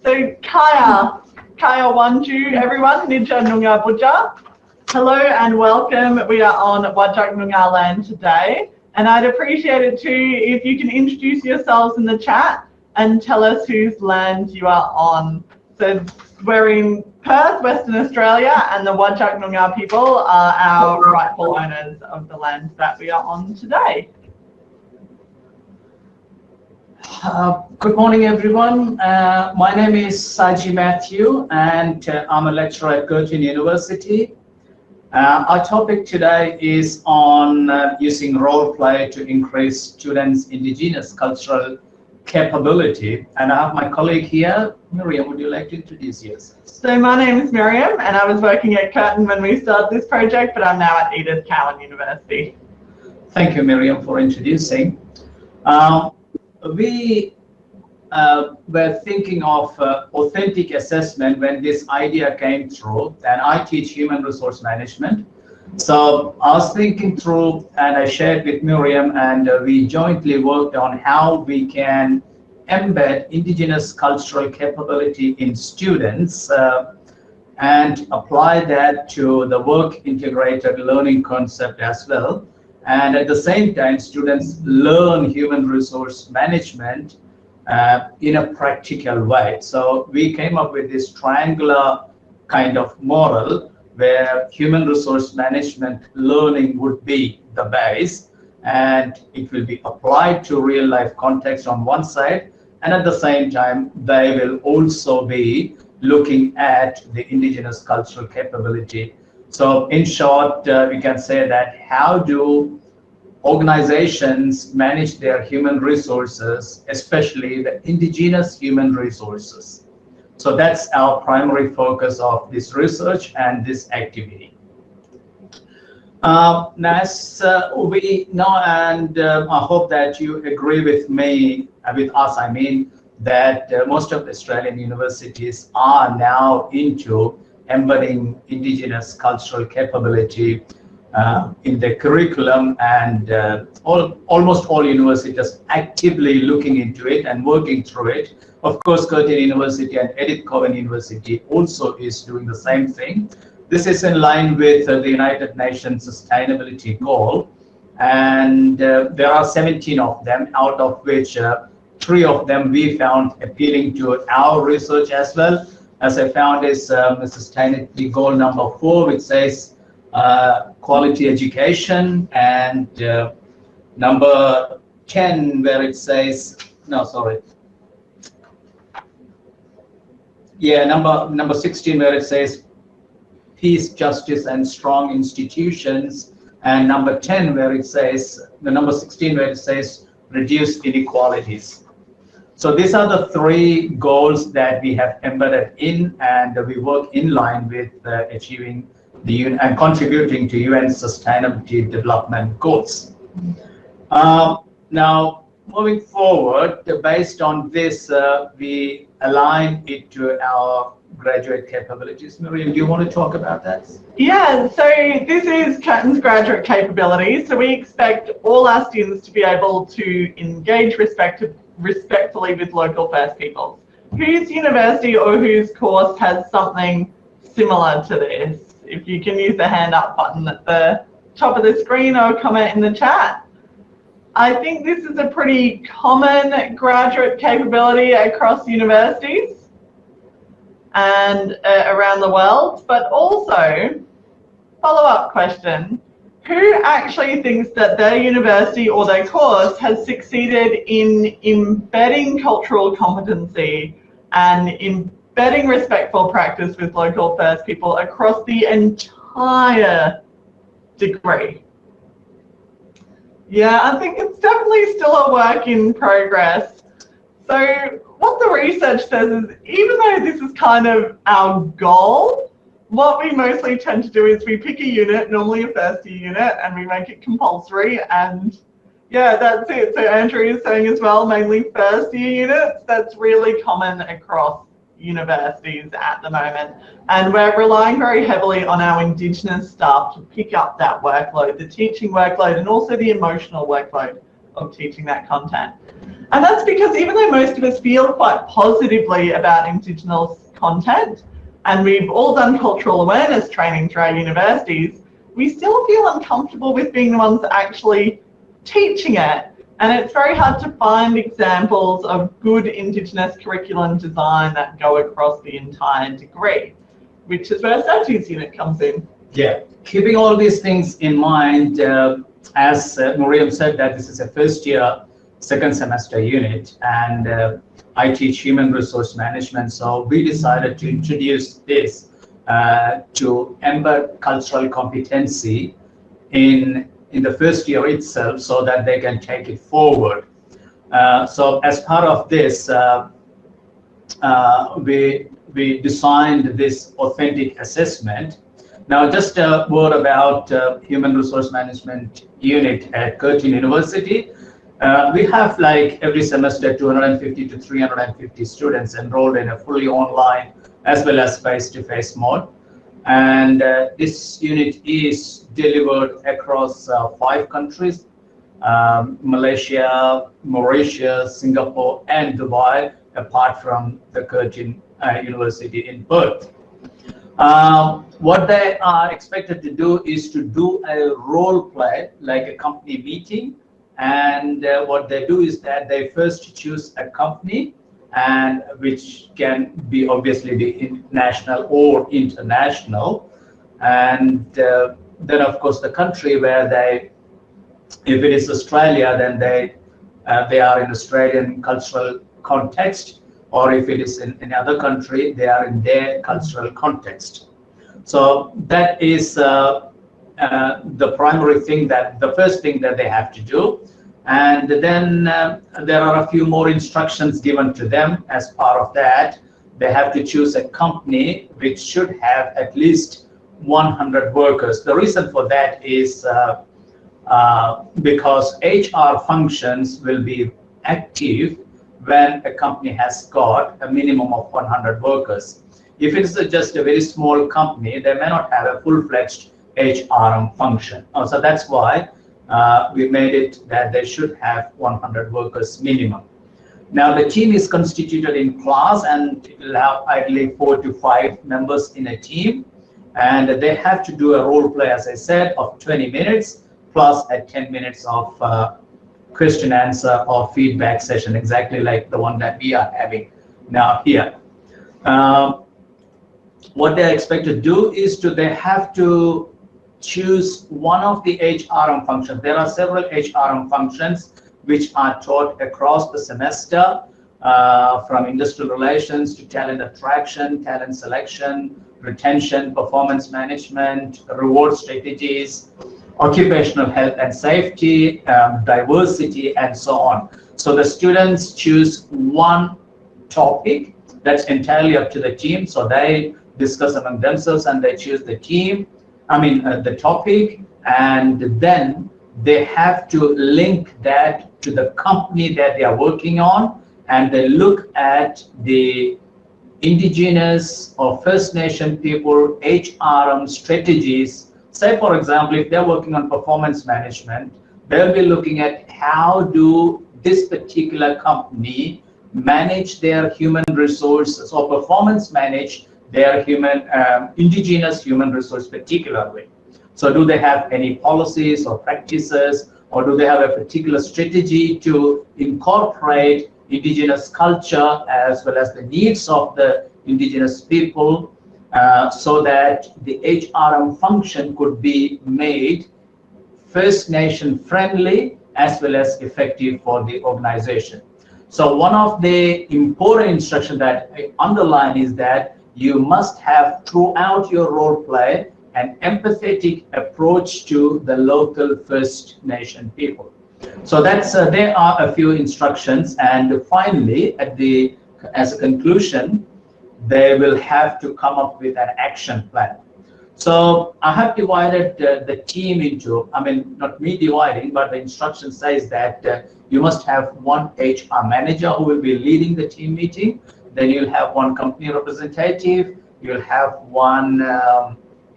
So Kaya Wanju, everyone, Nidja Nunga Buja. Hello and welcome. We are on Wajak Noongar land today, and I'd appreciate it too if you can introduce yourselves in the chat and tell us whose land you are on. So we're in Perth, Western Australia, and the Wajak Noongar people are our rightful owners of the land that we are on today. Good morning, everyone. My name is Saji Matthew, and I'm a lecturer at Curtin University. Our topic today is on using role play to increase students' Indigenous cultural capability. And I have my colleague here. Miriam, would you like to introduce yourself? So my name is Miriam, and I was working at Curtin when we started this project, but I'm now at Edith Cowan University. Thank you, Miriam, for introducing. We were thinking of authentic assessment when this idea came through, and I teach human resource management. So I was thinking through, and I shared with Miriam, and we jointly worked on how we can embed Indigenous cultural capability in students and apply that to the work integrated learning concept as well. And at the same time, students learn human resource management in a practical way. So we came up with this triangular kind of model where human resource management learning would be the base, and it will be applied to real life context on one side, and at the same time they will also be looking at the Indigenous cultural capability. So in short, we can say that how do organizations manage their human resources, especially the Indigenous human resources. So that's our primary focus of this research and this activity. Now, as we know, and I hope that you agree with me, with us, I mean, that most of the Australian universities are now into embedding Indigenous cultural capability in the curriculum, and almost all universities actively looking into it and working through it. Of course, Curtin University and Edith Cowan University also is doing the same thing. This is in line with the United Nations Sustainability Goal, and there are 17 of them, out of which 3 of them we found appealing to our research as well. As I found is the Sustainability Goal number 4, which says quality education, and number 10 where it says, no, sorry. Yeah, number 16 where it says peace, justice, and strong institutions, and number 10 where it says, the number 16 where it says reduce inequalities. So these are the 3 goals that we have embedded in, and we work in line with achieving the UN and contributing to UN Sustainability Development Goals. Now, moving forward, based on this, we align it to our graduate capabilities. Miriam, do you want to talk about that? Yeah, so this is Curtin's graduate capabilities. So we expect all our students to be able to engage respectfully with local First Peoples. Whose university or whose course has something similar to this? If you can use the hand up button at the top of the screen or comment in the chat. I think this is a pretty common graduate capability across universities and around the world, but also, follow-up question, who actually thinks that their university or their course has succeeded in embedding cultural competency and embedding respectful practice with local First People across the entire degree? Yeah, I think it's definitely still a work in progress. So what the research says is, even though this is kind of our goal, what we mostly tend to do is we pick a unit, normally a first year unit, and we make it compulsory, and yeah, that's it. So Andrew is saying as well, mainly first year units. That's really common across universities at the moment, and we're relying very heavily on our Indigenous staff to pick up that workload, the teaching workload, and also the emotional workload of teaching that content. And that's because even though most of us feel quite positively about Indigenous content, and we've all done cultural awareness training through our universities, we still feel uncomfortable with being the ones actually teaching it. And it's very hard to find examples of good Indigenous curriculum design that go across the entire degree, which is where Satchi's unit comes in. Yeah, keeping all these things in mind, as Miriam said, that this is a first year, second semester unit, and I teach human resource management. So we decided to introduce this to embed cultural competency in the first year itself, so that they can take it forward. So as part of this, we designed this authentic assessment. Now, just a word about human resource management unit at Curtin University. We have, like every semester, 250 to 350 students enrolled in a fully online as well as face-to-face mode. And this unit is delivered across 5 countries, Malaysia, Mauritius, Singapore, and Dubai, apart from the Curtin University in Perth. What they are expected to do is to do a role play, like a company meeting. And what they do is that they first choose a company, and which can be obviously be national or international. And then of course the country where they, if it is Australia, then they are in Australian cultural context, or if it is in another country, they are in their cultural context. So that is the primary thing, that the first thing that they have to do. And then there are a few more instructions given to them as part of that. They have to choose a company which should have at least 100 workers. The reason for that is because HR functions will be active when a company has got a minimum of 100 workers. If it is just a very small company, they may not have a full-fledged HRM function. So that's why we made it that they should have 100 workers minimum. Now the team is constituted in class, and it will have ideally 4 to 5 members in a team, and they have to do a role play, as I said, of 20 minutes plus a 10 minutes of question answer or feedback session, exactly like the one that we are having now here. What they're expected to do is they have to choose one of the HRM functions. There are several HRM functions which are taught across the semester, from industrial relations to talent attraction, talent selection, retention, performance management, reward strategies, occupational health and safety, diversity, and so on. So the students choose one topic that's entirely up to the team. So they discuss among themselves and they choose the topic, and then they have to link that to the company that they are working on, and they look at the Indigenous or First Nation people HRM strategies. Say, for example, if they're working on performance management, they'll be looking at how do this particular company manage their human resources, or performance manage their Indigenous human resource particularly. So do they have any policies or practices, or do they have a particular strategy to incorporate Indigenous culture as well as the needs of the Indigenous people, so that the HRM function could be made First Nation friendly as well as effective for the organization. So one of the important instructions that I underline is that you must have throughout your role play an empathetic approach to the local First Nation people. So that's there are a few instructions, and finally, as a conclusion, they will have to come up with an action plan. So I have divided the team into, not me dividing, but the instruction says that you must have one HR manager who will be leading the team meeting. Then you'll have one company representative, you'll have one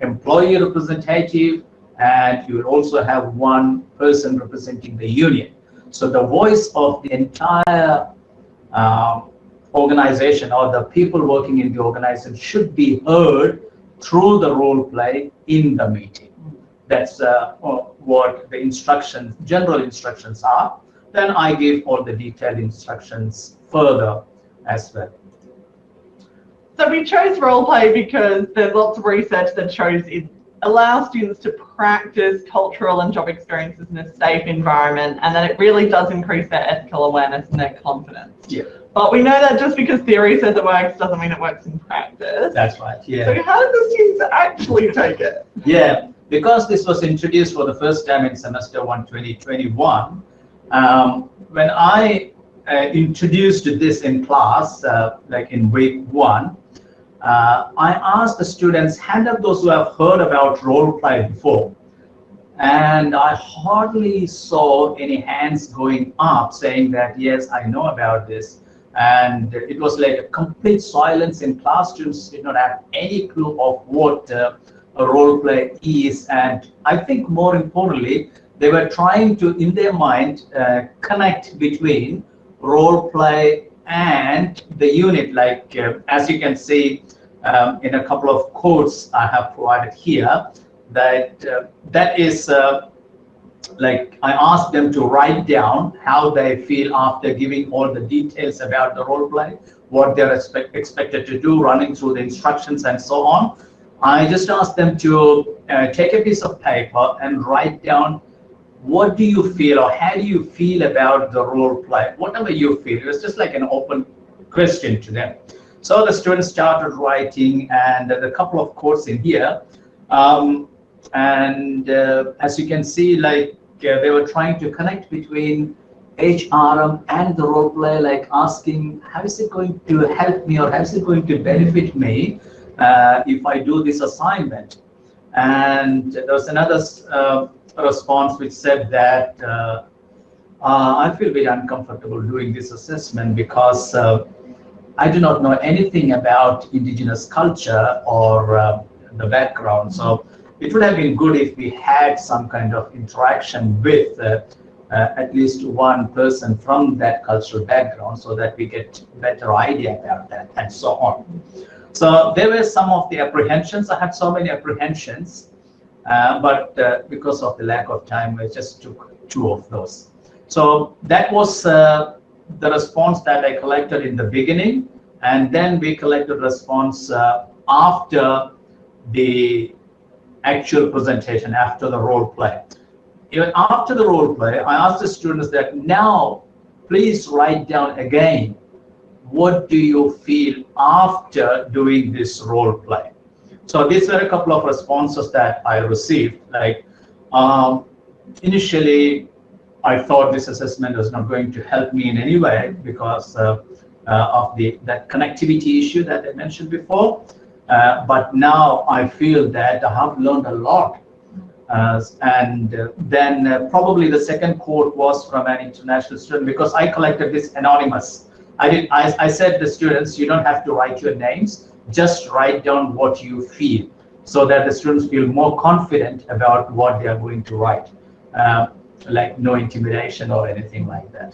employee representative, and you will also have one person representing the union. So the voice of the entire organization or the people working in the organization should be heard through the role play in the meeting. That's what the instructions, general instructions are. Then I give all the detailed instructions further as well. So we chose role play because there's lots of research that shows it allows students to practice cultural and job experiences in a safe environment, and that it really does increase their ethical awareness and their confidence. Yeah. But we know that just because theory says it works doesn't mean it works in practice. That's right. Yeah. So how did the students actually take it? Yeah, because this was introduced for the first time in semester 1 2021, when I introduced this in class, like in week 1, I asked the students, hand up those who have heard about role play before. And I hardly saw any hands going up saying that, yes, I know about this. And it was like a complete silence in class. Students did not have any clue of what a role play is. And I think more importantly, they were trying to, in their mind, connect between role play and the unit, like as you can see in a couple of quotes I have provided here, that that is like I asked them to write down how they feel after giving all the details about the role play, what they're expected to do, running through the instructions and so on. I just asked them to take a piece of paper and write down, what do you feel or how do you feel about the role play? Whatever you feel. It was just like an open question to them. So the students started writing, and a couple of quotes in here. As you can see, like they were trying to connect between HRM and the role play, like asking, how is it going to help me or how is it going to benefit me if I do this assignment? And there was another response which said that I feel very uncomfortable doing this assessment because I do not know anything about Indigenous culture or the background. So it would have been good if we had some kind of interaction with at least one person from that cultural background so that we get better idea about that and so on. So there were some of the apprehensions. I had so many apprehensions, but because of the lack of time, I just took 2 of those. So that was the response that I collected in the beginning, and then we collected response after the actual presentation, after the role play. Even after the role play, I asked the students that now please write down again, what do you feel after doing this role play? So these were a couple of responses that I received. Like initially, I thought this assessment was not going to help me in any way because of that connectivity issue that I mentioned before. But now I feel that I have learned a lot. Then probably the second quote was from an international student, because I collected this anonymous. I said to the students, you don't have to write your names, just write down what you feel, so that the students feel more confident about what they are going to write. Like no intimidation or anything like that.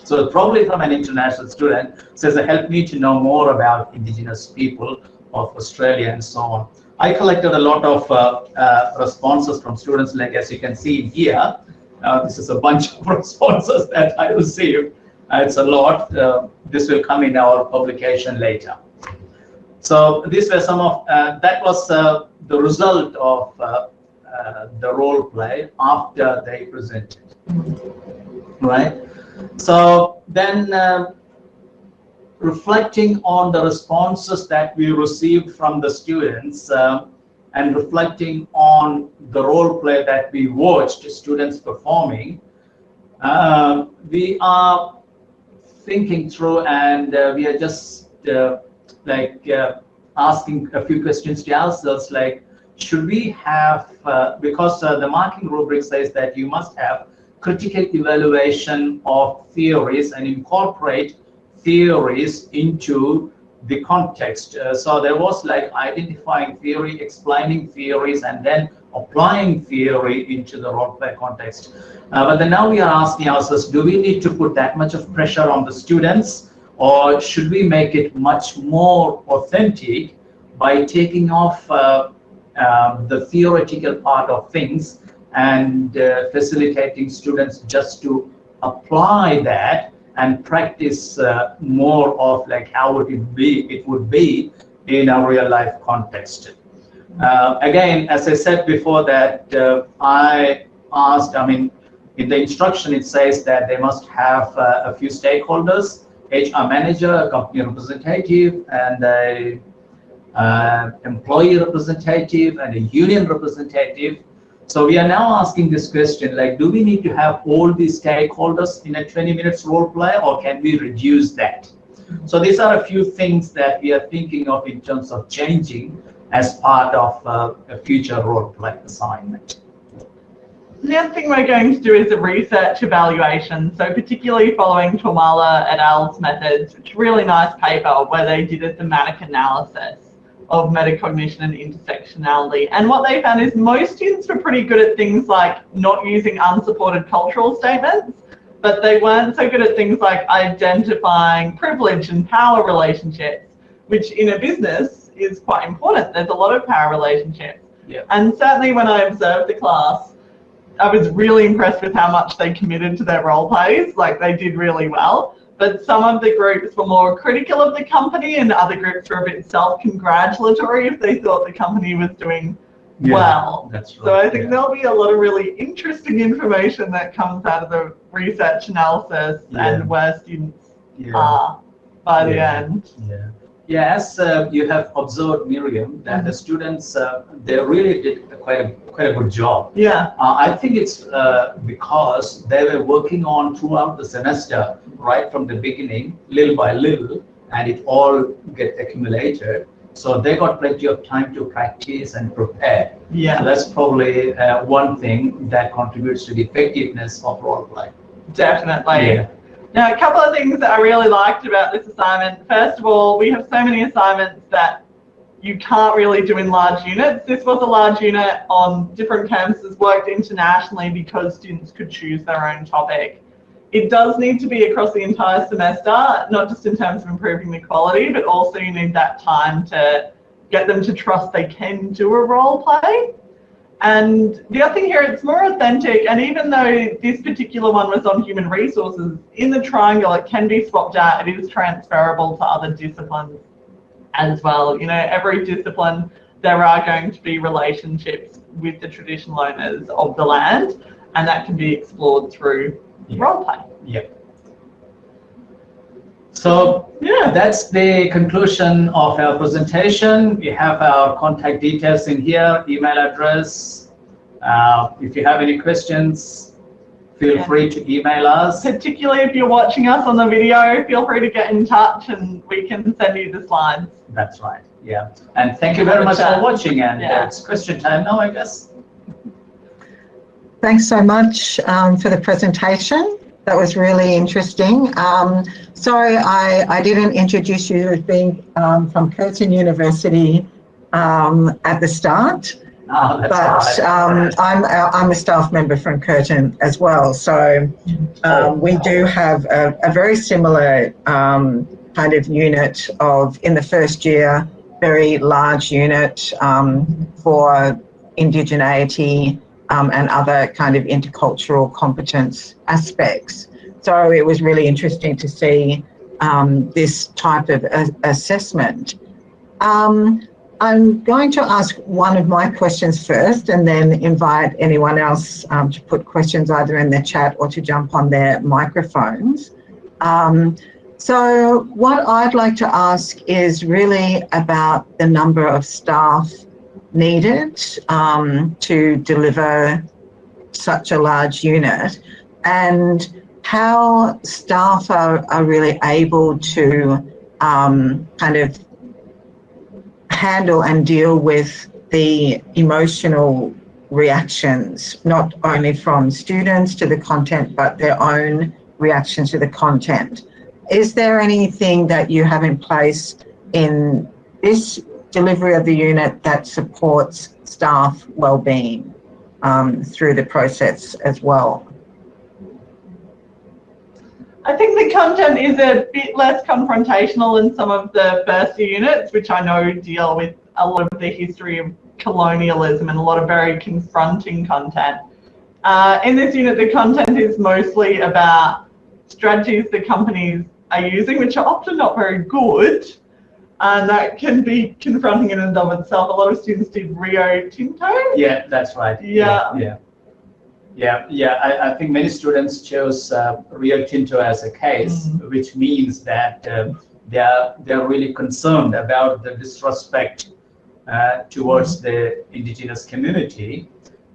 So probably from an international student says, help me to know more about Indigenous people of Australia and so on. I collected a lot of responses from students, like as you can see here. This is a bunch of responses that I received. It's a lot. This will come in our publication later. So these were some of, that was the result of the role play after they presented, right? So then reflecting on the responses that we received from the students and reflecting on the role play that we watched students performing, we are thinking through, and we are just asking a few questions to ourselves, like, should we have, because the marking rubric says that you must have critical evaluation of theories and incorporate theories into the context. So there was like identifying theory, explaining theories, and then applying theory into the role play context. But then now we are asking ourselves, do we need to put that much of pressure on the students, or should we make it much more authentic by taking off the theoretical part of things and facilitating students just to apply that and practice more of like how it would be in a real life context. Again, as I said before, that I asked, I mean, in the instruction it says that they must have a few stakeholders, HR manager, a company representative, and a employee representative, and a union representative. So we are now asking this question, like, do we need to have all these stakeholders in a 20 minutes role play, or can we reduce that? So these are a few things that we are thinking of in terms of changing as part of a future role play assignment. The other thing we're going to do is a research evaluation. So particularly following Tuamala et al.'s methods, which is a really nice paper where they did a thematic analysis of metacognition and intersectionality. And what they found is most students were pretty good at things like not using unsupported cultural statements, but they weren't so good at things like identifying privilege and power relationships, which in a business is quite important. There's a lot of power relationships. Yeah. And certainly when I observed the class, I was really impressed with how much they committed to their role plays. Like, they did really well. But some of the groups were more critical of the company, and other groups were a bit self-congratulatory if they thought the company was doing well. That's right. So I think there'll be a lot of really interesting information that comes out of the research analysis and where students are by the end. Yeah, as you have observed, Miriam, that the students, they really did quite a good job. Yeah. I think it's because they were working on throughout the semester, right from the beginning, little by little, and it all get accumulated. So they got plenty of time to practice and prepare. Yeah. So that's probably one thing that contributes to the effectiveness of role play. Definitely. Yeah. Now, a couple of things that I really liked about this assignment. First of all, we have so many assignments that you can't really do in large units. This was a large unit on different campuses, worked internationally because students could choose their own topic. It does need to be across the entire semester, not just in terms of improving the quality, but also you need that time to get them to trust they can do a role play. And the other thing here, it's more authentic, and even though this particular one was on human resources, in the triangle it can be swapped out. It is transferable to other disciplines as well. You know, every discipline, there are going to be relationships with the traditional owners of the land, and that can be explored through role play. Yeah. So yeah, that's the conclusion of our presentation. We have our contact details in here, email address. If you have any questions, feel free to email us. Particularly if you're watching us on the video, feel free to get in touch and we can send you the slides. That's right, yeah. And thank you very much for watching, and it's question time now, I guess. Thanks so much for the presentation. That was really interesting. Sorry, I didn't introduce you as being from Curtin University at the start, but I'm a staff member from Curtin as well. So we do have a very similar kind of unit of, in the first year, very large unit for indigeneity and other kind of intercultural competence aspects. So it was really interesting to see this type of assessment. I'm going to ask one of my questions first and then invite anyone else to put questions either in the chat or to jump on their microphones. So what I'd like to ask is really about the number of staff needed to deliver such a large unit, and how staff are really able to kind of handle and deal with the emotional reactions, not only from students to the content, but their own reactions to the content. Is there anything that you have in place in this delivery of the unit that supports staff wellbeing through the process as well. I think the content is a bit less confrontational than some of the first year units, which I know deal with a lot of the history of colonialism and a lot of very confronting content. In this unit, the content is mostly about strategies that companies are using, which are often not very good, and that can be confronting in and of itself. A lot of students did Rio Tinto. Yeah, that's right. I think many students chose Rio Tinto as a case, which means that they're really concerned about the disrespect towards the Indigenous community,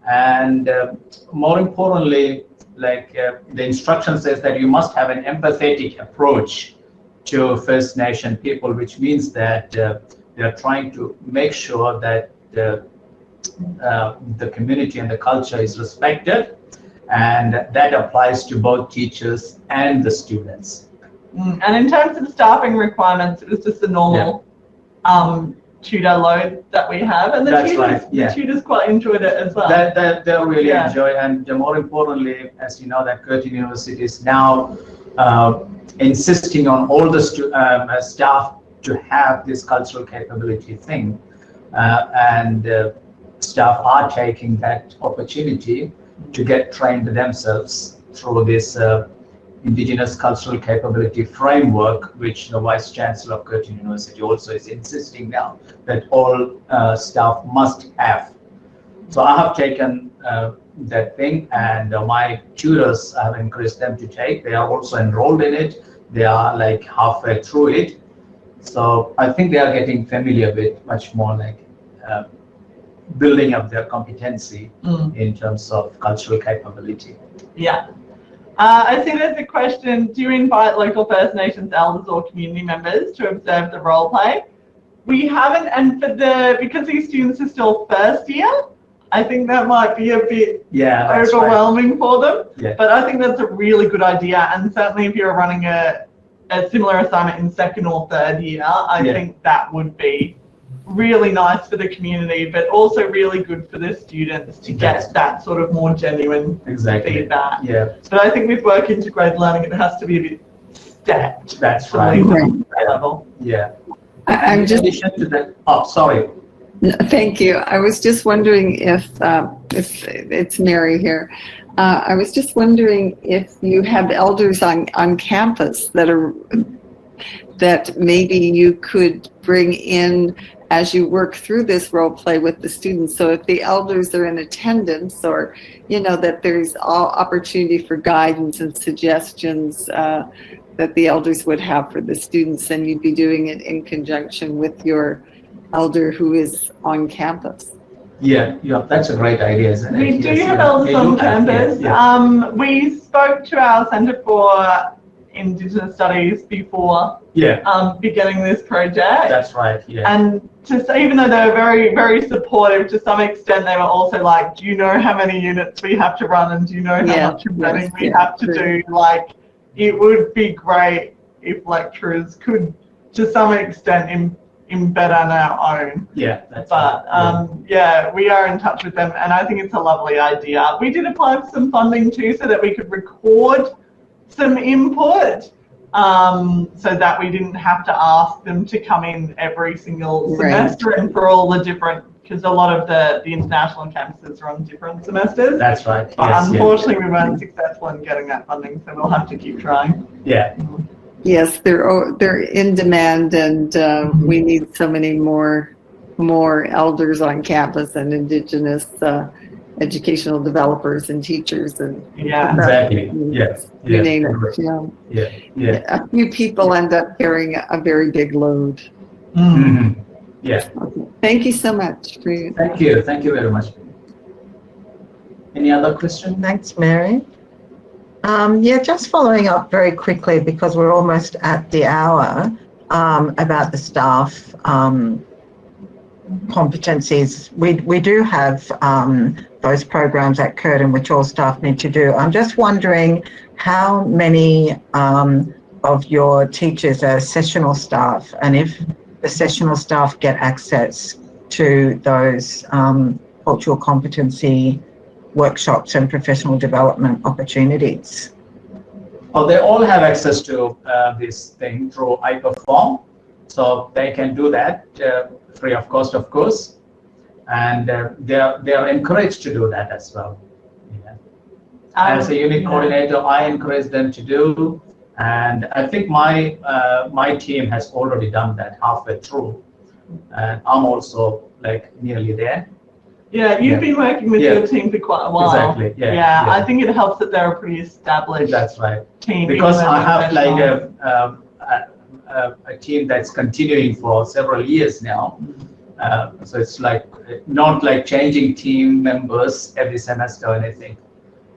and more importantly, like the instruction says that you must have an empathetic approach to First Nation people, which means that they're trying to make sure that the community and the culture is respected, and that applies to both teachers and the students. And in terms of staffing requirements, it was just the normal tutor load that we have, and the tutors quite enjoyed it as well. They really enjoy, and more importantly, as you know, that Curtin University is now insisting on all the staff to have this cultural capability thing, and staff are taking that opportunity to get trained themselves through this Indigenous cultural capability framework, which the Vice Chancellor of Curtin University also is insisting now that all staff must have. So I have taken that thing, and my tutors, I have encouraged them to take. They are also enrolled in it. They are like halfway through it. So I think they are getting familiar with much more like building up their competency in terms of cultural capability. Yeah. I see there's a question, do you invite local First Nations elders or community members to observe the role play? We haven't, and because these students are still first year, I think that might be a bit overwhelming for them. Yeah. But I think that's a really good idea, and certainly if you're running a similar assignment in second or third year, I think that would be really nice for the community, but also really good for the students to get that sort of more genuine feedback. Yeah. But I think with work integrated learning, it has to be a bit stepped. That's right. Level. Yeah. I'm just. In addition to that, oh, sorry. No, thank you. I was just wondering if it's Mary here. I was just wondering if you have elders on campus that maybe you could bring in as you work through this role play with the students. So if the elders are in attendance, or that there's all opportunity for guidance and suggestions that the elders would have for the students, and you'd be doing it in conjunction with your elder who is on campus. Yeah, that's a great idea, isn't it? We do have elders on campus. We spoke to our Centre for Indigenous Studies before beginning this project. That's right, yeah. And even though they were very, very supportive, to some extent they were also like, do you know how many units we have to run, and do you know how much embedding we have to do? Like, it would be great if lecturers could, to some extent, embed on our own. Yeah, that's but we are in touch with them, and I think it's a lovely idea. We did apply for some funding too, so that we could record some input, so that we didn't have to ask them to come in every single semester, and for all the different, because a lot of the international campuses are on different semesters. That's right. But unfortunately, we weren't successful in getting that funding, so we'll have to keep trying. Yeah. Yes, they're in demand, and we need so many more elders on campus, and Indigenous educational developers and teachers, and exactly. Yes. You name it. A few people end up carrying a very big load. Mm-hmm. Yeah. Okay. Thank you so much. Thank you very much. Any other questions? Thanks, Mary. Just following up very quickly, because we're almost at the hour, about the staff competencies. We do have those programs at Curtin which all staff need to do. I'm just wondering how many of your teachers are sessional staff, and if the sessional staff get access to those cultural competency workshops and professional development opportunities? Oh, they all have access to this thing through iPerform, so they can do that free of course, and they are encouraged to do that as well. Yeah. As a unit coordinator, I encourage them to do, and I think my team has already done that halfway through, and I'm also like nearly there. Yeah, you've been working with your team for quite a while. Exactly. Yeah. I think it helps that they're a pretty established. That's right. Team. Because I have like a team that's continuing for several years now. So it's like not like changing team members every semester or anything.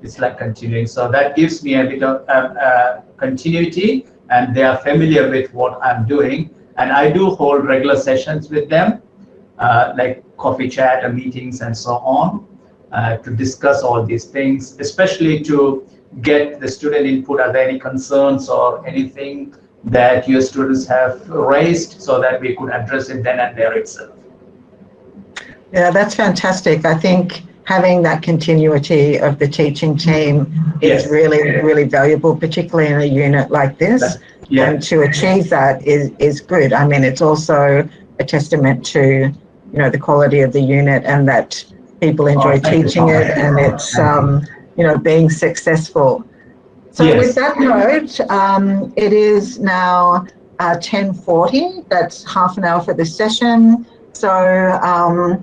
It's like continuing. So that gives me a bit of continuity, and they are familiar with what I'm doing. And I do hold regular sessions with them, like coffee chat and meetings and so on, to discuss all these things, especially to get the student input. Are there any concerns or anything that your students have raised, so that we could address it then and there itself? Yeah, that's fantastic. I think having that continuity of the teaching team is really valuable, particularly in a unit like this. And to achieve that is good. I mean, it's also a testament to, you know, the quality of the unit, and that people enjoy teaching it, and it's, you know, being successful. So with that note, it is now 10:40. That's half an hour for the session. So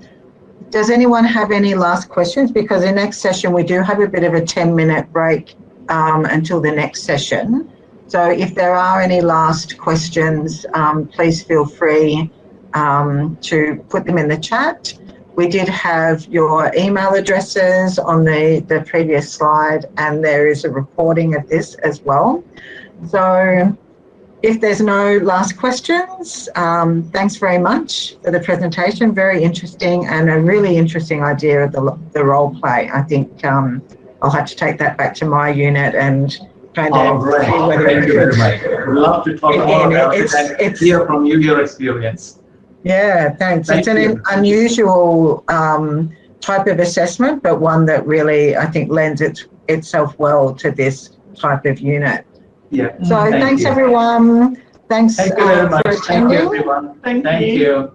does anyone have any last questions? Because the next session, we do have a bit of a 10-minute break until the next session. So if there are any last questions, please feel free to put them in the chat. We did have your email addresses on the previous slide, and there is a recording of this as well. So if there's no last questions, thanks very much for the presentation. Very interesting, and a really interesting idea of the role play. I think I'll have to take that back to my unit and kind of see whether thank you very much. I'd love to talk more about it and hear from you, your experience. Yeah, thanks. It's an unusual type of assessment, but one that really, I think, lends itself well to this type of unit. Yeah. So thanks everyone. Thank you very much. for attending. Thank you, everyone. Thank you.